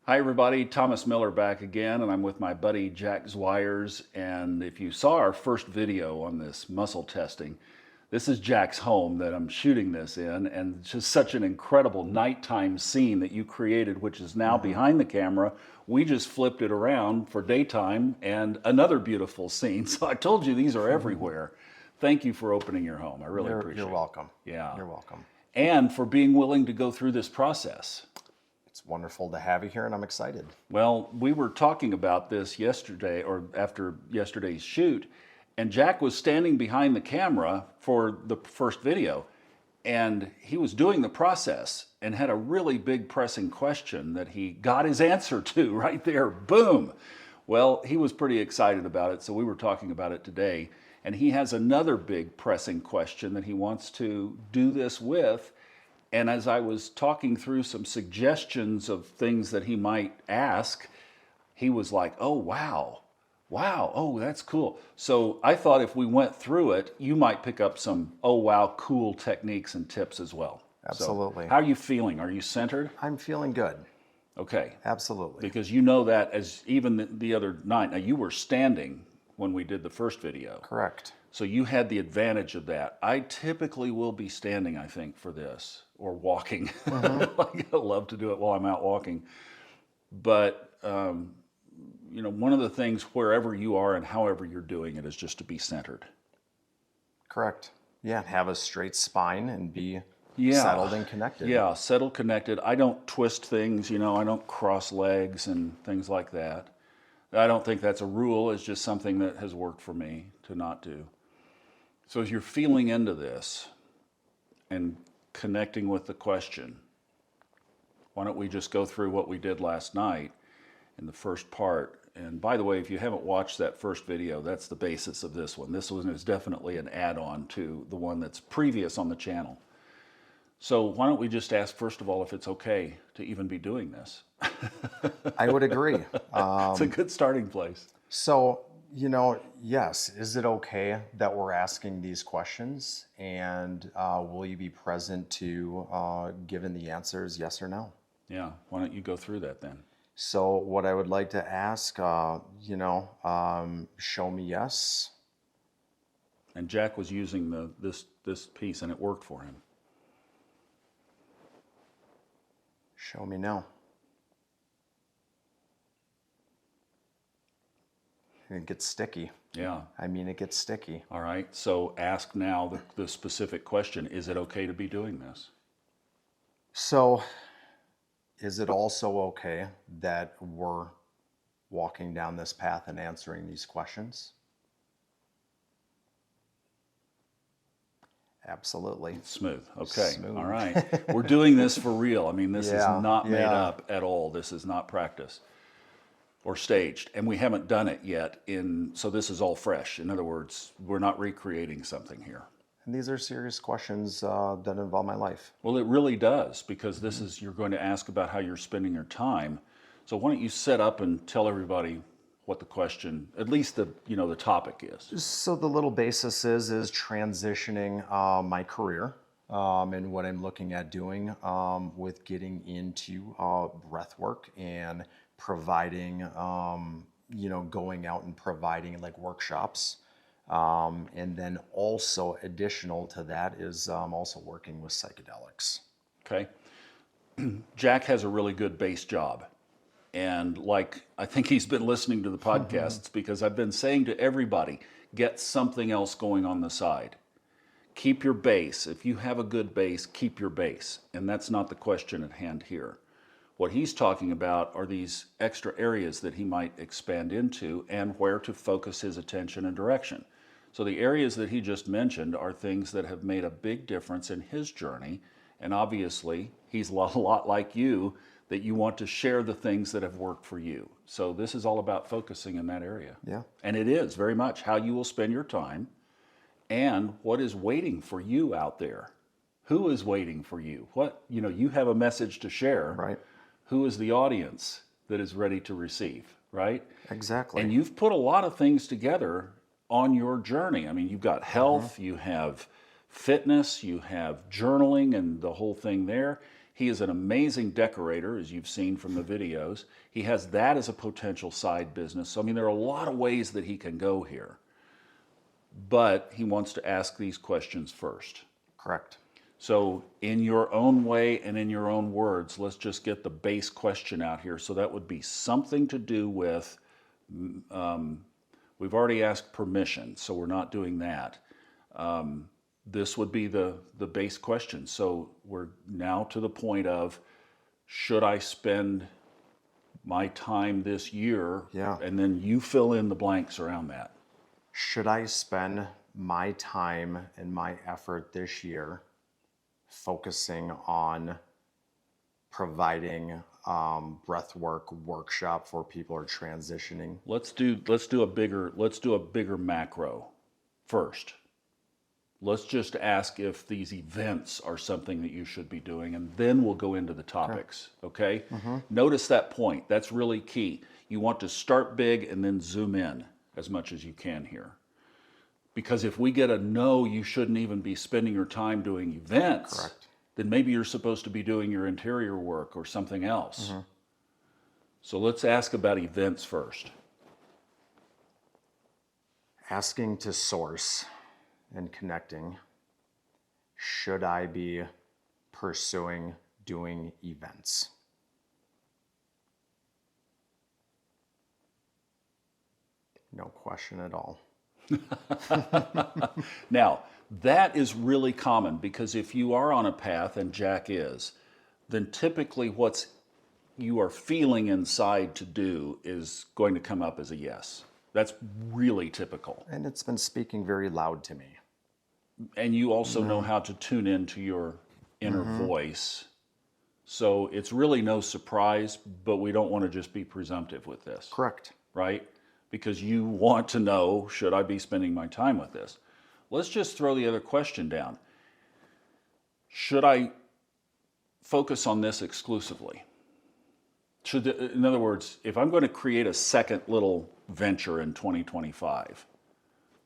Hi everybody, Thomas Miller back again, and I'm with my buddy Jack Zwires. And if you saw our first video on this muscle testing, this is Jack's home that I'm shooting this in, and it's just such an incredible nighttime scene that you created, which is now behind the camera. We just flipped it around for daytime and another beautiful scene. So I told you these are everywhere. Thank you for opening your home. I really appreciate it. You're welcome. Yeah. You're welcome. And for being willing to go through this process. It's wonderful to have you here, and I'm excited. Well, we were talking about this yesterday or after yesterday's shoot, and Jack was standing behind the camera for the first video, and he was doing the process and had a really big pressing question that he got his answer to right there. Boom. Well, he was pretty excited about it, so we were talking about it today, and he has another big pressing question that he wants to do this with. And as I was talking through some suggestions of things that he might ask, he was like, oh, wow, oh, that's cool. So I thought if we went through it, you might pick up some, oh, wow, cool techniques and tips as well. Absolutely. So how are you feeling? Are you centered? I'm feeling good. Okay. Absolutely. Because you know that as even the other night. Now, you were standing when we did the first video. Correct. So you had the advantage of that. I typically will be standing, I think, for this, or walking. Like, I love to do it while I'm out walking. But, you know, one of the things wherever you are and however you're doing it is just to be centered. Correct. Yeah, have a straight spine and be settled and connected. Yeah, settled, connected. I don't twist things, you know, I don't cross legs and things like that. I don't think that's a rule. It's just something that has worked for me to not do. So as you're feeling into this and connecting with the question, why don't we just go through what we did last night in the first part? And by the way, if you haven't watched that first video, that's the basis of this one. This one is definitely an add-on to the one that's previous on the channel. So why don't we just ask, first of all, if it's okay to even be doing this? I would agree. It's a good starting place. So, you know, yes, is it okay that we're asking these questions? And will you be present to giving the answers, yes or no? Yeah, why don't you go through that then? So what I would like to ask, you know, show me yes. And Jack was using this piece and it worked for him. Show me no. It gets sticky. Yeah. I mean, it gets sticky. All right. So ask now the specific question, is it okay to be doing this? So is it also okay that we're walking down this path and answering these questions? Absolutely. It's smooth. Okay. Smooth. All right. We're doing this for real. I mean, this is not made yeah. up at all. This is not practice or staged. And we haven't done it yet so this is all fresh. In other words, we're not recreating something here. And these are serious questions that involve my life. Well, it really does, because this is, you're going to ask about how you're spending your time. So why don't you set up and tell everybody what the question, at least the topic is. So the little basis is transitioning my career and what I'm looking at doing with getting into breath work and providing, going out and providing like workshops. And then also additional to that is also working with psychedelics. Okay. Jack has a really good base job. And like, I think he's been listening to the podcasts because I've been saying to everybody, get something else going on the side. Keep your base. If you have a good base, keep your base. And that's not the question at hand here. What he's talking about are these extra areas that he might expand into and where to focus his attention and direction. So the areas that he just mentioned are things that have made a big difference in his journey. And obviously, he's a lot like you, that you want to share the things that have worked for you. So this is all about focusing in that area. Yeah. And it is very much how you will spend your time and what is waiting for you out there. Who is waiting for you? You have a message to share. Right. Who is the audience that is ready to receive, right? Exactly. And you've put a lot of things together on your journey. I mean, you've got health, you have fitness, you have journaling and the whole thing there. He is an amazing decorator, as you've seen from the videos. He has that as a potential side business. So, I mean, there are a lot of ways that he can go here. But he wants to ask these questions first. Correct. So in your own way and in your own words, let's just get the base question out here. So that would be something to do with, we've already asked permission, so we're not doing that. This would be the base question. So we're now to the point of, should I spend my time this year? Yeah. And then you fill in the blanks around that. Should I spend my time and my effort this year focusing on providing breath work workshop for people who are transitioning? Let's do a bigger macro first. Let's just ask if these events are something that you should be doing, and then we'll go into the topics, okay? Notice that point. That's really key. You want to start big and then zoom in as much as you can here. Because if we get a no, you shouldn't even be spending your time doing events, Correct. then maybe you're supposed to be doing your interior work or something else. So let's ask about events first. Asking to source and connecting, should I be pursuing doing events? No question at all. Now, that is really common because if you are on a path, and Jack is, then typically what you are feeling inside to do is going to come up as a yes. That's really typical. And it's been speaking very loud to me. And you also know how to tune into your inner voice. So it's really no surprise, but we don't want to just be presumptive with this. Correct. Right? Because you want to know, should I be spending my time with this? Let's just throw the other question down. Should I focus on this exclusively? In other words, if I'm going to create a second little venture in 2025,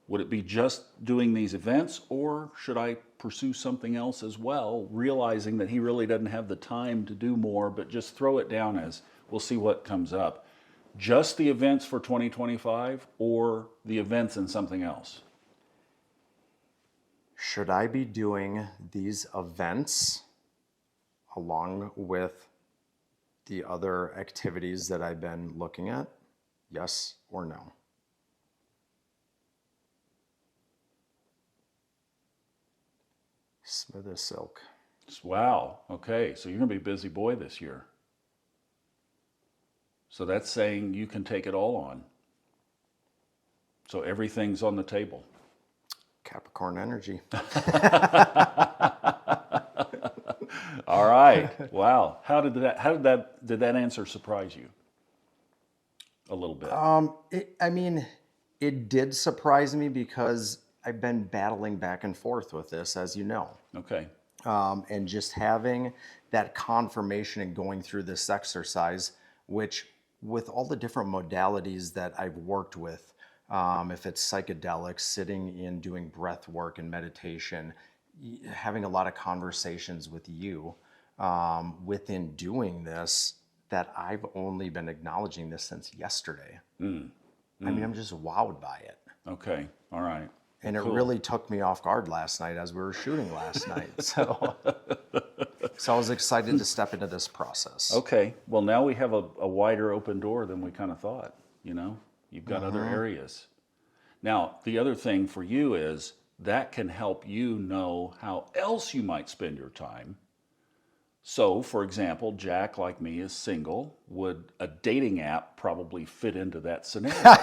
would it be just doing these events, or should I pursue something else as well, realizing that he really doesn't have the time to do more, but just throw it down as, we'll see what comes up. Just the events for 2025 or the events and something else? Should I be doing these events along with the other activities that I've been looking at? Yes or no? Smooth as silk. Wow. Okay. So you're going to be a busy boy this year. So that's saying you can take it all on. So everything's on the table. Capricorn energy. All right. Wow. Did that answer surprise you? A little bit. It did surprise me because I've been battling back and forth with this, as you know. Okay. And just having that confirmation and going through this exercise, which with all the different modalities that I've worked with, if it's psychedelics, sitting in doing breath work and meditation, having a lot of conversations with you within doing this, that I've only been acknowledging this since yesterday. I mean, I'm just wowed by it. Okay. All right. And it really took me off guard last night as we were shooting last night. So I was excited to step into this process. Okay. Well, now we have a wider open door than we kind of thought, you know? You've got other areas. Now, the other thing for you is that can help you know how else you might spend your time. So, for example, Jack, like me, is single. Would a dating app probably fit into that scenario?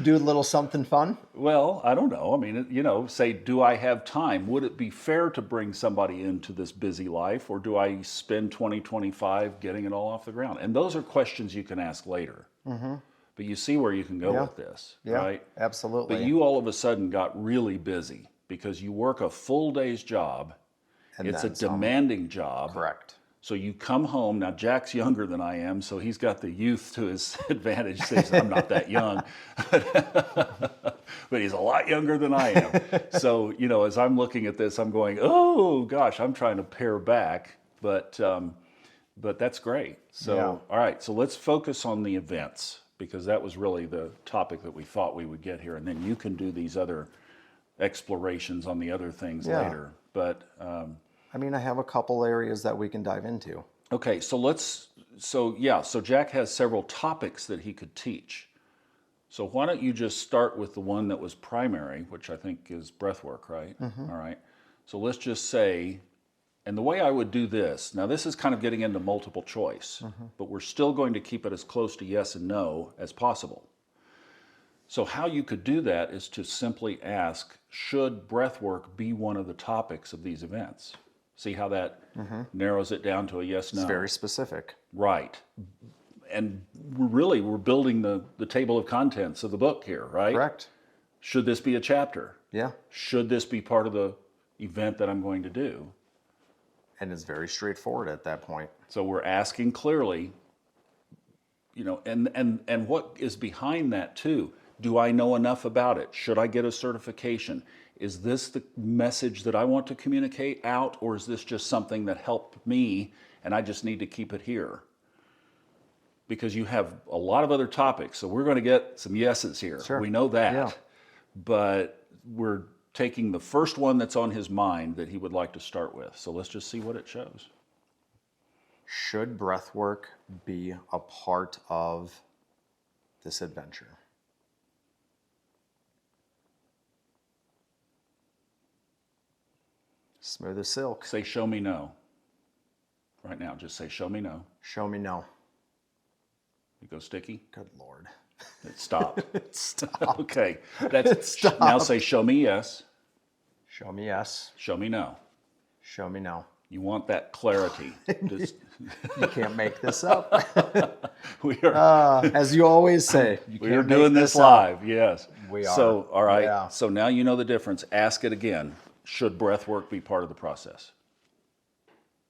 Do a little something fun? Well, I don't know. I mean, you know, say, do I have time? Would it be fair to bring somebody into this busy life, or do I spend 2025 getting it all off the ground? And those are questions you can ask later. But you see where you can go with this, right? Absolutely. But you all of a sudden got really busy because you work a full day's job. And it's a then some. demanding job. Correct. So you come home, now Jack's younger than I am, so he's got the youth to his advantage. He says, I'm not that young, but he's a lot younger than I am. So, as I'm looking at this, I'm going, oh gosh, I'm trying to pare back, but that's great. So, Yeah. All right, so let's focus on the events, because that was really the topic that we thought we would get here. And then you can do these other explorations on the other things later. But I have a couple areas that we can dive into. okay, so Jack has several topics that he could teach. So why don't you just start with the one that was primary, which I think is breath work, right? All right. So let's just say, and the way I would do this, now this is kind of getting into multiple choice, but we're still going to keep it as close to yes and no as possible. So how you could do that is to simply ask, should breath work be one of the topics of these events? See how that narrows it down to a yes, no. It's very specific. Right. And we're building the table of contents of the book here, right? Correct. Should this be a chapter? Yeah. Should this be part of the event that I'm going to do? And it's very straightforward at that point. So we're asking clearly, and what is behind that too? Do I know enough about it? Should I get a certification? Is this the message that I want to communicate out, or is this just something that helped me and I just need to keep it here? Because you have a lot of other topics, so we're going to get some yeses here. Sure. We know that. Yeah. But we're taking the first one that's on his mind that he would like to start with. So let's just see what it shows. Should breath work be a part of this adventure? Smooth as silk. Say, show me no. Right now, just say, show me no. Show me no. You go sticky? Good Lord. It stopped. It stopped. Okay. It stopped. Now say, show me yes. Show me yes. Show me no. Show me no. You want that clarity. Just, You can't make this up. we are, As you always say, you we can't are make doing this up. live, yes. We are. So, all right. Yeah. So now you know the difference. Ask it again. Should breath work be part of the process?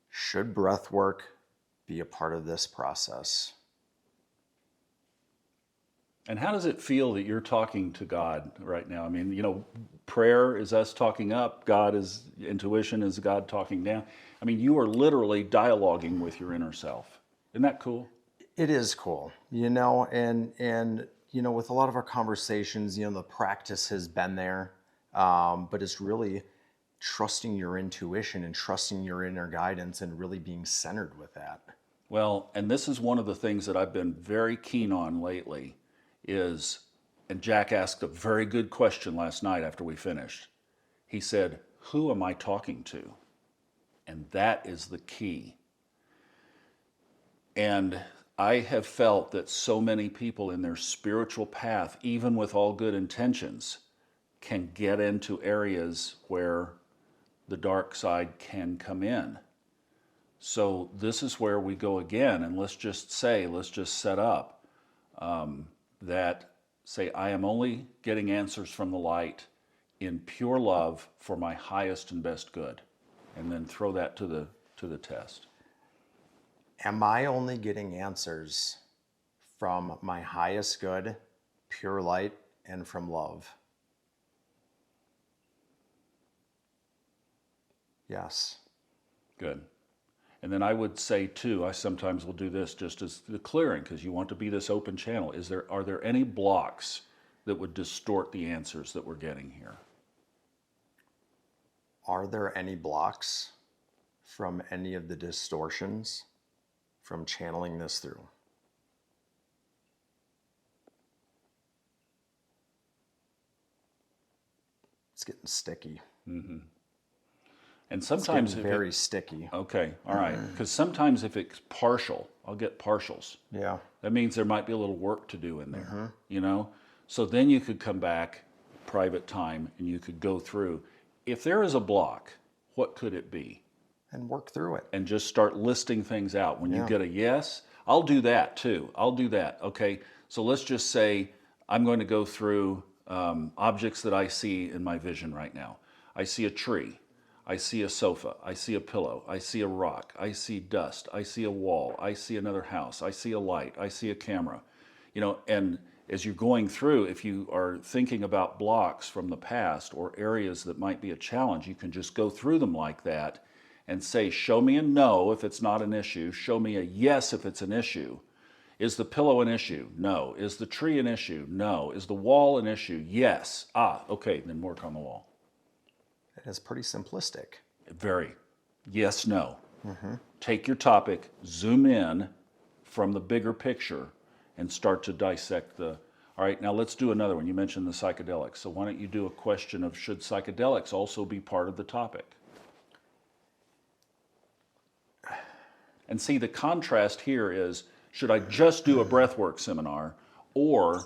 Should breath work be a part of this process? And how does it feel that you're talking to God right now? I mean, prayer is us talking up. Intuition is God talking down. I mean, you are literally dialoguing with your inner self. Isn't that cool? It is cool, and with a lot of our conversations, the practice has been there, but it's really trusting your intuition and trusting your inner guidance and really being centered with that. Well, and this is one of the things that I've been very keen on lately and Jack asked a very good question last night after we finished. He said, who am I talking to? And that is the key. And I have felt that so many people in their spiritual path, even with all good intentions, can get into areas where the dark side can come in. So this is where we go again, and let's just set up that say, I am only getting answers from the light in pure love for my highest and best good. And then throw that to the test. Am I only getting answers from my highest good, pure light, and from love? Yes. Good. And then I would say too, I sometimes will do this just as the clearing, because you want to be this open channel. Are there any blocks that would distort the answers that we're getting here? Are there any blocks from any of the distortions from channeling this through? It's getting sticky. Mm-hmm. And sometimes it's very sticky. Okay, all right. Because sometimes if it's partial, I'll get partials. Yeah. That means there might be a little work to do in there, So then you could come back, private time, and you could go through. If there is a block, what could it be? And work through it. And just start listing things out. When you get a yes, I'll do that too. I'll do that. Okay, so let's just say I'm going to go through objects that I see in my vision right now. I see a tree. I see a sofa, I see a pillow, I see a rock, I see dust, I see a wall, I see another house, I see a light, I see a camera. And as you're going through, if you are thinking about blocks from the past or areas that might be a challenge, you can just go through them like that and say, show me a no if it's not an issue, show me a yes if it's an issue. Is the pillow an issue? No. Is the tree an issue? No. Is the wall an issue? Yes. Okay, then work on the wall. It is pretty simplistic. Very. Yes, no. Take your topic, zoom in from the bigger picture, and start to dissect the... All right, now let's do another one. You mentioned the psychedelics. So why don't you do a question of should psychedelics also be part of the topic? And see, the contrast here is, should I just do a breathwork seminar, or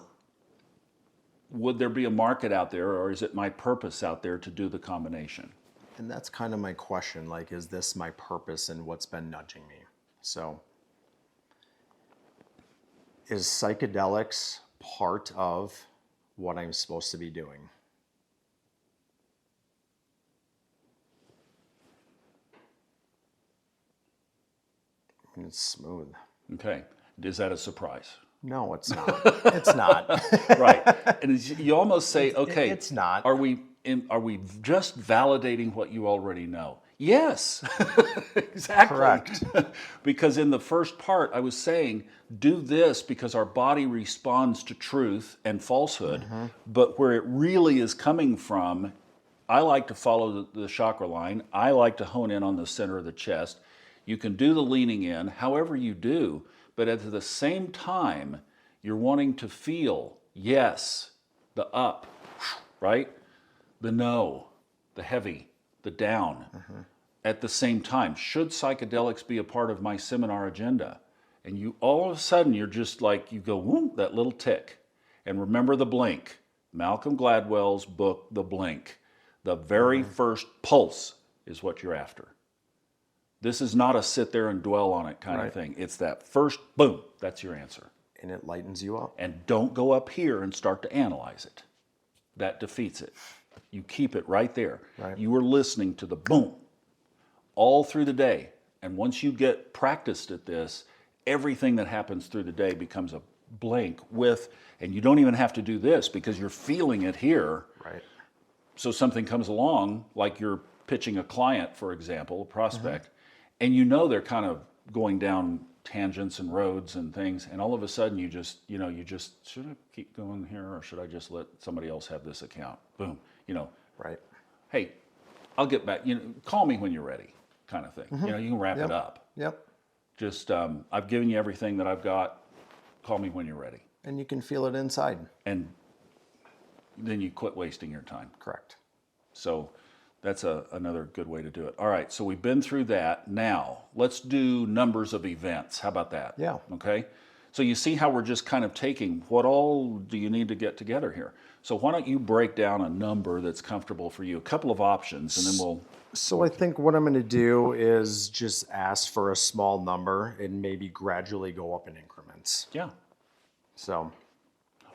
would there be a market out there, or is it my purpose out there to do the combination? And that's kind of my question, like, is this my purpose and what's been nudging me? So, is psychedelics part of what I'm supposed to be doing? And it's smooth. Okay. Is that a surprise? No, it's not. It's not. Right. And you almost say, okay, it's not. Are we just validating what you already know? Yes, exactly. Correct. Because in the first part, I was saying, do this because our body responds to truth and falsehood. But where it really is coming from, I like to follow the chakra line. I like to hone in on the center of the chest. You can do the leaning in, however you do, but at the same time, you're wanting to feel, yes, the up, right? The no, the heavy, the down. At the same time, should psychedelics be a part of my seminar agenda? And you all of a sudden, you're just like, you go, whoom, that little tick. And remember the blink. Malcolm Gladwell's book, The Blink. The very first pulse is what you're after. This is not a sit there and dwell on it kind of thing. It's that first boom, that's your answer. And it lightens you up. And don't go up here and start to analyze it. That defeats it. You keep it right there. Right. You are listening to the boom all through the day. And once you get practiced at this, everything that happens through the day becomes a blank with, and you don't even have to do this because you're feeling it here. Right. So something comes along, like you're pitching a client, for example, a prospect, and you know they're kind of going down tangents and roads and things, and all of a sudden you just, should I keep going here or should I just let somebody else have this account? Boom, Right. Hey, I'll get back, call me when you're ready kind of thing. You can wrap it up. Yep. Just, I've given you everything that I've got, call me when you're ready. And you can feel it inside. And then you quit wasting your time. Correct. So that's another good way to do it. All right, so we've been through that. Now, let's do numbers of events. How about that? Yeah. Okay? So you see how we're just kind of taking, what all do you need to get together here? So why don't you break down a number that's comfortable for you? A couple of options, and then we'll... So I think what I'm going to do is just ask for a small number and maybe gradually go up in increments. Yeah. So...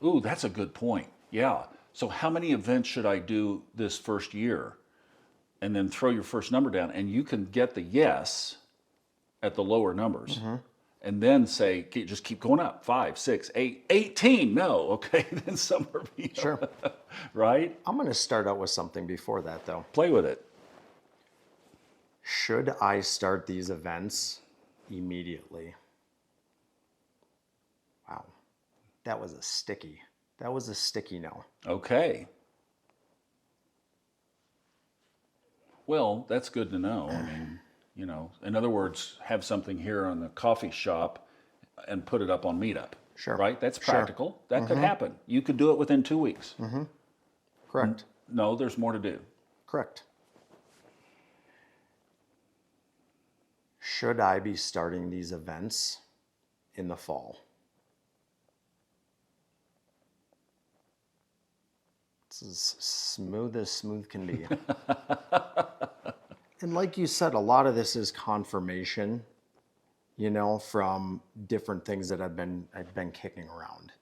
Ooh, that's a good point. Yeah. So how many events should I do this first year? And then throw your first number down, and you can get the yes at the lower numbers. And then say, just keep going up. 5, 6, 8, 18. No, okay, then somewhere beyond. Sure. Right? I'm going to start out with something before that, though. Play with it. Should I start these events immediately? Wow. That was a sticky no. Okay. Well, that's good to know. I mean, in other words, have something here on the coffee shop and put it up on Meetup. Sure. Right? That's practical. That could happen. You could do it within 2 weeks. Correct. No, there's more to do. Correct. Should I be starting these events in the fall? This is smooth as smooth can be. And like you said, a lot of this is confirmation, from different things that I've been kicking around.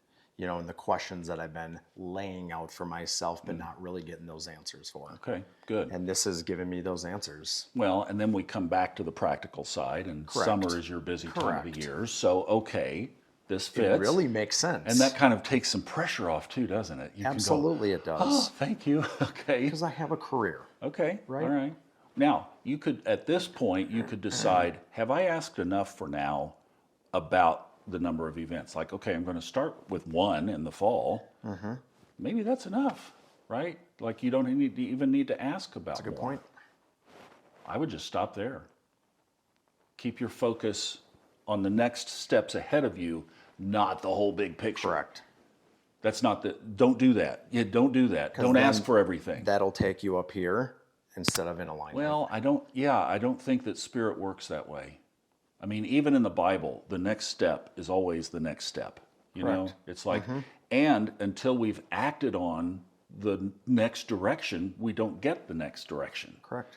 and the questions that I've been laying out for myself, but not really getting those answers for. Okay, good. And this has given me those answers. Well, and then we come back to the practical side, and Correct. summer is your busy time of Correct. the year. So, okay, this fits. It really makes sense. And that kind of takes some pressure off too, doesn't it? You Absolutely it can go, does. oh, thank you. Okay. Because I have a career. Okay. Right. All right. Now, you could, at this point, you could decide, have I asked enough for now about the number of events? Like, okay, I'm going to start with one in the fall. Maybe that's enough, right? Like you don't even need to ask about That's a good more. point. I would just stop there. Keep your focus on the next steps ahead of you, not the whole big picture. Correct. That's not the, don't do that. Yeah, don't do that. Don't then ask for everything. That'll take you up here instead of in alignment. Well, I don't think that spirit works that way. I mean, even in the Bible, the next step is always the next step. You know, Correct. it's like, and until we've acted on the next direction, we don't get the next direction. Correct.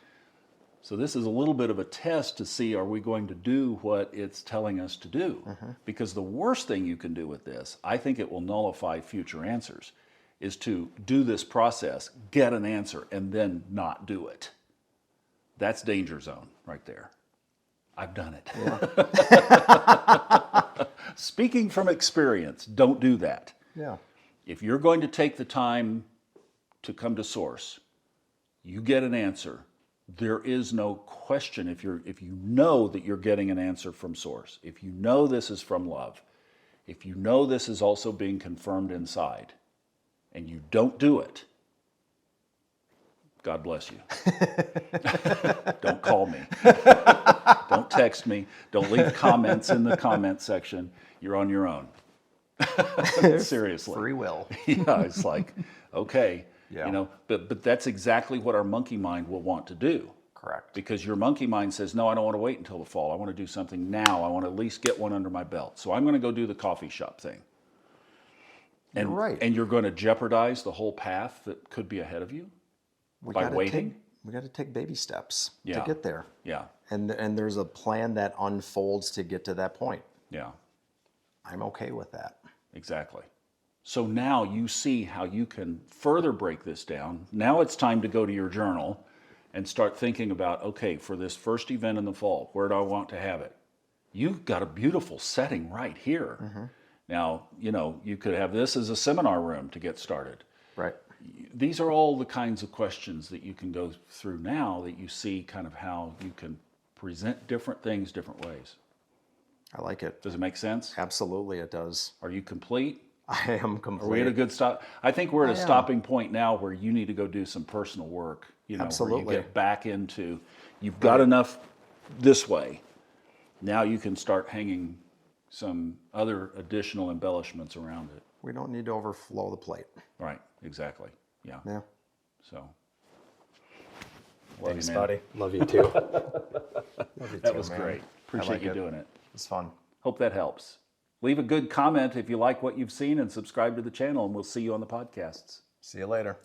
So this is a little bit of a test to see, are we going to do what it's telling us to do? Because the worst thing you can do with this, I think it will nullify future answers, is to do this process, get an answer, and then not do it. That's danger zone right there. I've done it. Yeah. Speaking from experience, don't do that. Yeah. If you're going to take the time to come to source, you get an answer. There is no question if you know that you're getting an answer from source, if you know this is from love, if you know this is also being confirmed inside, and you don't do it, God bless you. Don't call me. Don't text me. Don't leave comments in the comment section. You're on your own. Seriously. Free will. Yeah, it's like, okay, Yeah. but that's exactly what our monkey mind will want to do. Correct. Because your monkey mind says, no, I don't want to wait until the fall. I want to do something now. I want to at least get one under my belt. So I'm going to go do the coffee shop thing. And, You're right. And you're going to jeopardize the whole path that could be ahead of you by waiting? We got to take baby steps Yeah. to get there. Yeah, And there's a plan that unfolds to get to that point. yeah, I'm okay with that. exactly. So now you see how you can further break this down. Now it's time to go to your journal and start thinking about, okay, for this first event in the fall, where do I want to have it? You've got a beautiful setting right here. Now, you could have this as a seminar room to get started. Right. These are all the kinds of questions that you can go through now that you see kind of how you can present different things different ways. I like it. Does it make sense? Absolutely, it does. Are you complete? I am complete. Are we at a good stop? I think we're at a stopping point now where you need to go do some personal work. Absolutely. Where you get back into, you've got enough this way. Now you can start hanging some other additional embellishments around it. We don't need to overflow the plate. Right, exactly. Yeah. Yeah. So. Thanks, you, man. buddy. Love you too. That was great. Appreciate like you it. doing it. It's fun. Hope that helps. Leave a good comment if you like what you've seen and subscribe to the channel, and we'll see you on the podcasts. See you later.